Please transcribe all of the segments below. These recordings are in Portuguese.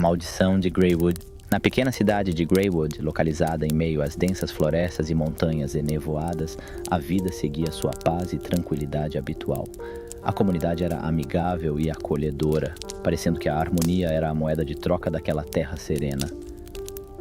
maldição de Greywood. Na pequena cidade de Greywood, localizada em meio às densas florestas e montanhas enevoadas, a vida seguia sua paz e tranquilidade habitual. A comunidade era amigável e acolhedora, parecendo que a harmonia era a moeda de troca daquela terra serena.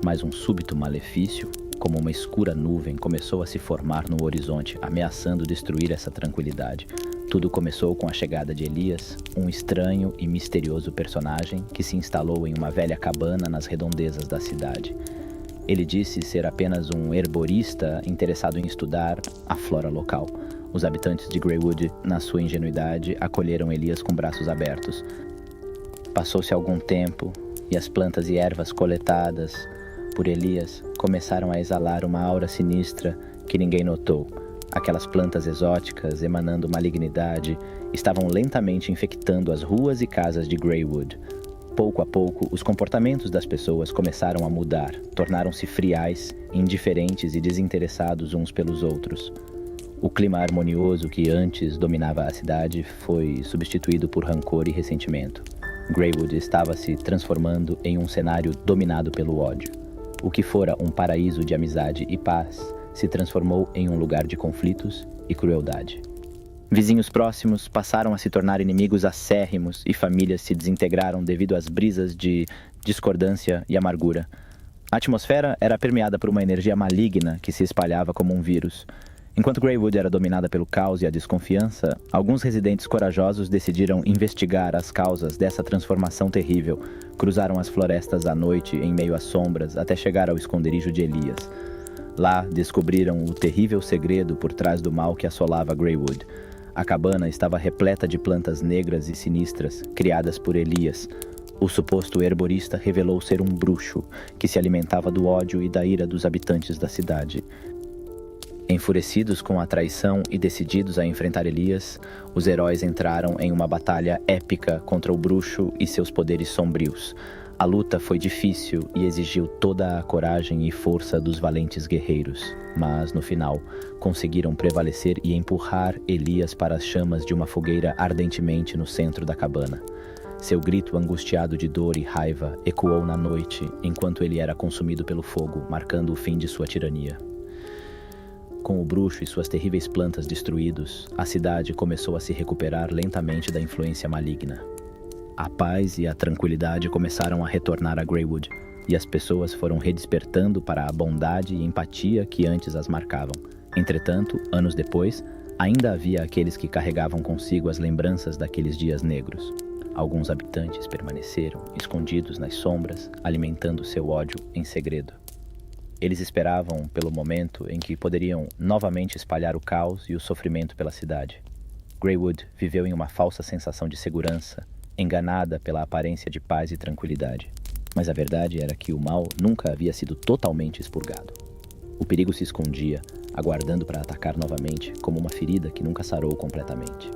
Mas um súbito malefício, como uma escura nuvem, começou a se formar no horizonte, ameaçando destruir essa tranquilidade. Tudo começou com a chegada de Elias, um estranho e misterioso personagem que se instalou em uma velha cabana nas redondezas da cidade. Ele disse ser apenas um herborista interessado em estudar a flora local. Os habitantes de Greywood, na sua ingenuidade, acolheram Elias com braços abertos. Passou-se algum tempo e as plantas e ervas coletadas por Elias começaram a exalar uma aura sinistra que ninguém notou. Aquelas plantas exóticas, emanando malignidade, estavam lentamente infectando as ruas e casas de Greywood. Pouco a pouco, os comportamentos das pessoas começaram a mudar, tornaram-se friais, indiferentes e desinteressados uns pelos outros. O clima harmonioso que antes dominava a cidade foi substituído por rancor e ressentimento. Greywood estava se transformando em um cenário dominado pelo ódio. O que fora um paraíso de amizade e paz se transformou em um lugar de conflitos e crueldade. Vizinhos próximos passaram a se tornar inimigos acérrimos e famílias se desintegraram devido às brisas de discordância e amargura. A atmosfera era permeada por uma energia maligna que se espalhava como um vírus. Enquanto Greywood era dominada pelo caos e a desconfiança, alguns residentes corajosos decidiram investigar as causas dessa transformação terrível. Cruzaram as florestas à noite em meio às sombras até chegar ao esconderijo de Elias. Lá, descobriram o terrível segredo por trás do mal que assolava Greywood. A cabana estava repleta de plantas negras e sinistras, criadas por Elias. O suposto herborista revelou ser um bruxo, que se alimentava do ódio e da ira dos habitantes da cidade. Enfurecidos com a traição e decididos a enfrentar Elias, os heróis entraram em uma batalha épica contra o bruxo e seus poderes sombrios. A luta foi difícil e exigiu toda a coragem e força dos valentes guerreiros, mas, no final, conseguiram prevalecer e empurrar Elias para as chamas de uma fogueira ardentemente no centro da cabana. Seu grito angustiado de dor e raiva ecoou na noite enquanto ele era consumido pelo fogo, marcando o fim de sua tirania. Com o bruxo e suas terríveis plantas destruídos, a cidade começou a se recuperar lentamente da influência maligna. A paz e a tranquilidade começaram a retornar a Greywood, e as pessoas foram redespertando para a bondade e empatia que antes as marcavam. Entretanto, anos depois, ainda havia aqueles que carregavam consigo as lembranças daqueles dias negros. Alguns habitantes permaneceram escondidos nas sombras, alimentando seu ódio em segredo. Eles esperavam pelo momento em que poderiam novamente espalhar o caos e o sofrimento pela cidade. Greywood viveu em uma falsa sensação de segurança, enganada pela aparência de paz e tranquilidade. Mas a verdade era que o mal nunca havia sido totalmente expurgado. O perigo se escondia, aguardando para atacar novamente, como uma ferida que nunca sarou completamente.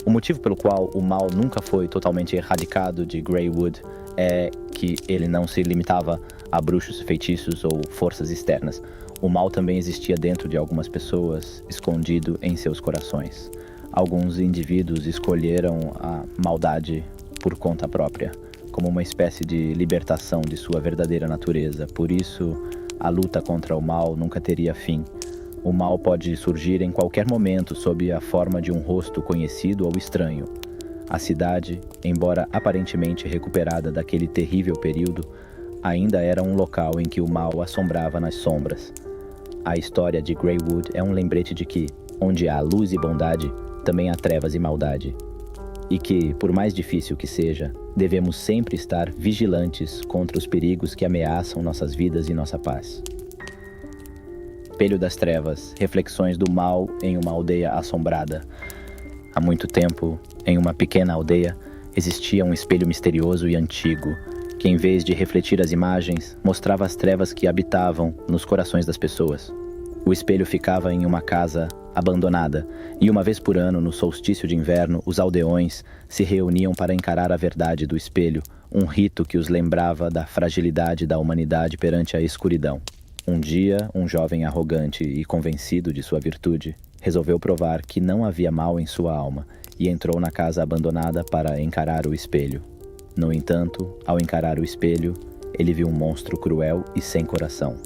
O motivo pelo qual o mal nunca foi totalmente erradicado de Greywood é que ele não se limitava a bruxos, feitiços ou forças externas. O mal também existia dentro de algumas pessoas, escondido em seus corações. Alguns indivíduos escolheram a maldade por conta própria, como uma espécie de libertação de sua verdadeira natureza. Por isso, a luta contra o mal nunca teria fim. O mal pode surgir em qualquer momento sob a forma de um rosto conhecido ou estranho. A cidade, embora aparentemente recuperada daquele terrível período, ainda era um local em que o mal assombrava nas sombras. A história de Greywood é um lembrete de que, onde há luz e bondade, também há trevas e maldade. E que, por mais difícil que seja, devemos sempre estar vigilantes contra os perigos que ameaçam nossas vidas e nossa paz. Espelho das Trevas, reflexões do mal em uma aldeia assombrada. Há muito tempo, em uma pequena aldeia, existia um espelho misterioso e antigo, que em vez de refletir as imagens, mostrava as trevas que habitavam nos corações das pessoas. O espelho ficava em uma casa abandonada, e uma vez por ano, no solstício de inverno, os aldeões se reuniam para encarar a verdade do espelho, um rito que os lembrava da fragilidade da humanidade perante a escuridão. Um dia, um jovem arrogante e convencido de sua virtude, resolveu provar que não havia mal em sua alma, e entrou na casa abandonada para encarar o espelho. No entanto, ao encarar o espelho, ele viu um monstro cruel e sem coração.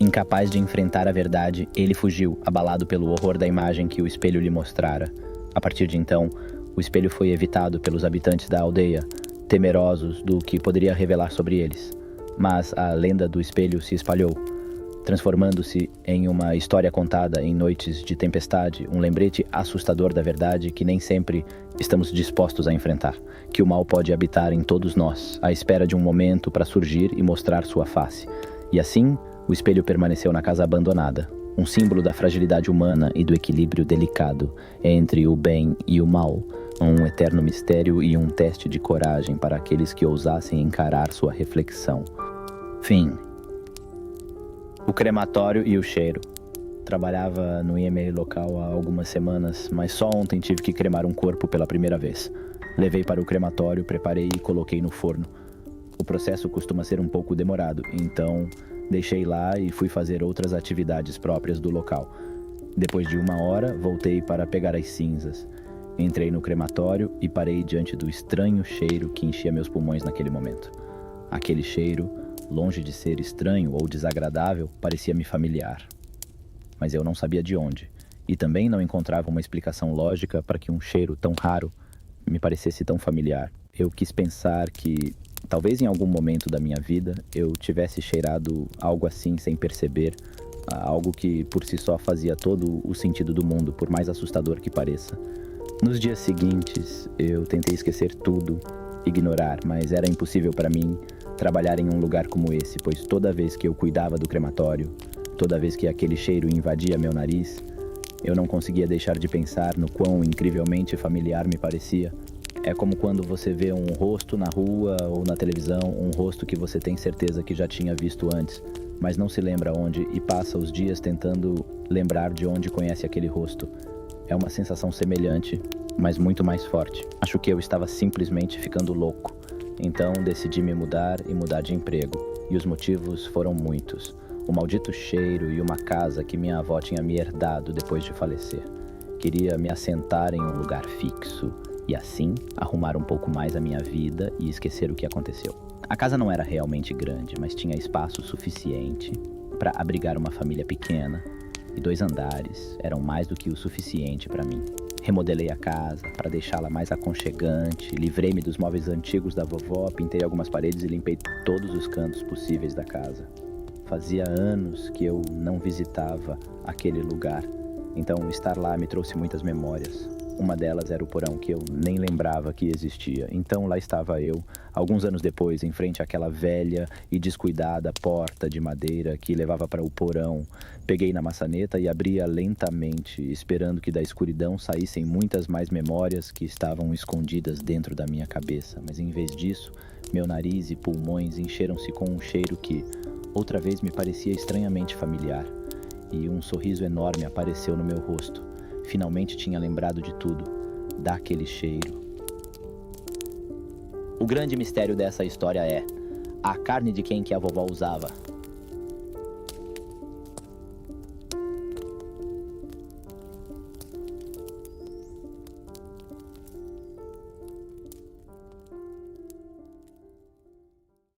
Incapaz de enfrentar a verdade, ele fugiu, abalado pelo horror da imagem que o espelho lhe mostrara. A partir de então, o espelho foi evitado pelos habitantes da aldeia, temerosos do que poderia revelar sobre eles. Mas a lenda do espelho se espalhou, transformando-se em uma história contada em noites de tempestade, um lembrete assustador da verdade que nem sempre estamos dispostos a enfrentar, que o mal pode habitar em todos nós, à espera de um momento para surgir e mostrar sua face. E assim, o espelho permaneceu na casa abandonada, um símbolo da fragilidade humana e do equilíbrio delicado entre o bem e o mal, um eterno mistério e um teste de coragem para aqueles que ousassem encarar sua reflexão. Fim. O crematório e o cheiro. Trabalhava no IML local há algumas semanas, mas só ontem tive que cremar um corpo pela primeira vez. Levei para o crematório, preparei e coloquei no forno. O processo costuma ser um pouco demorado, então deixei lá e fui fazer outras atividades próprias do local. Depois de 1 hora, voltei para pegar as cinzas. Entrei no crematório e parei diante do estranho cheiro que enchia meus pulmões naquele momento. Aquele cheiro, longe de ser estranho ou desagradável, parecia-me familiar. Mas eu não sabia de onde, e também não encontrava uma explicação lógica para que um cheiro tão raro me parecesse tão familiar. Eu quis pensar que, talvez em algum momento da minha vida, eu tivesse cheirado algo assim sem perceber, algo que por si só fazia todo o sentido do mundo, por mais assustador que pareça. Nos dias seguintes, eu tentei esquecer tudo, ignorar, mas era impossível para mim trabalhar em um lugar como esse, pois toda vez que eu cuidava do crematório, toda vez que aquele cheiro invadia meu nariz, eu não conseguia deixar de pensar no quão incrivelmente familiar me parecia. É como quando você vê um rosto na rua ou na televisão, um rosto que você tem certeza que já tinha visto antes, mas não se lembra onde e passa os dias tentando lembrar de onde conhece aquele rosto. É uma sensação semelhante, mas muito mais forte. Acho que eu estava simplesmente ficando louco. Então decidi me mudar e mudar de emprego. E os motivos foram muitos. O maldito cheiro e uma casa que minha avó tinha me herdado depois de falecer. Queria me assentar em um lugar fixo e assim arrumar um pouco mais a minha vida e esquecer o que aconteceu. A casa não era realmente grande, mas tinha espaço suficiente para abrigar uma família pequena. E 2 andares eram mais do que o suficiente para mim. Remodelei a casa para deixá-la mais aconchegante, livrei-me dos móveis antigos da vovó, pintei algumas paredes e limpei todos os cantos possíveis da casa. Fazia anos que eu não visitava aquele lugar, então estar lá me trouxe muitas memórias. Uma delas era o porão que eu nem lembrava que existia. Então lá estava eu, alguns anos depois, em frente àquela velha e descuidada porta de madeira que levava para o porão. Peguei na maçaneta e abria lentamente, esperando que da escuridão saíssem muitas mais memórias que estavam escondidas dentro da minha cabeça. Mas em vez disso, meu nariz e pulmões encheram-se com um cheiro que, outra vez, me parecia estranhamente familiar. E um sorriso enorme apareceu no meu rosto. Finalmente tinha lembrado de tudo, daquele cheiro. O grande mistério dessa história é a carne de quem que a vovó usava.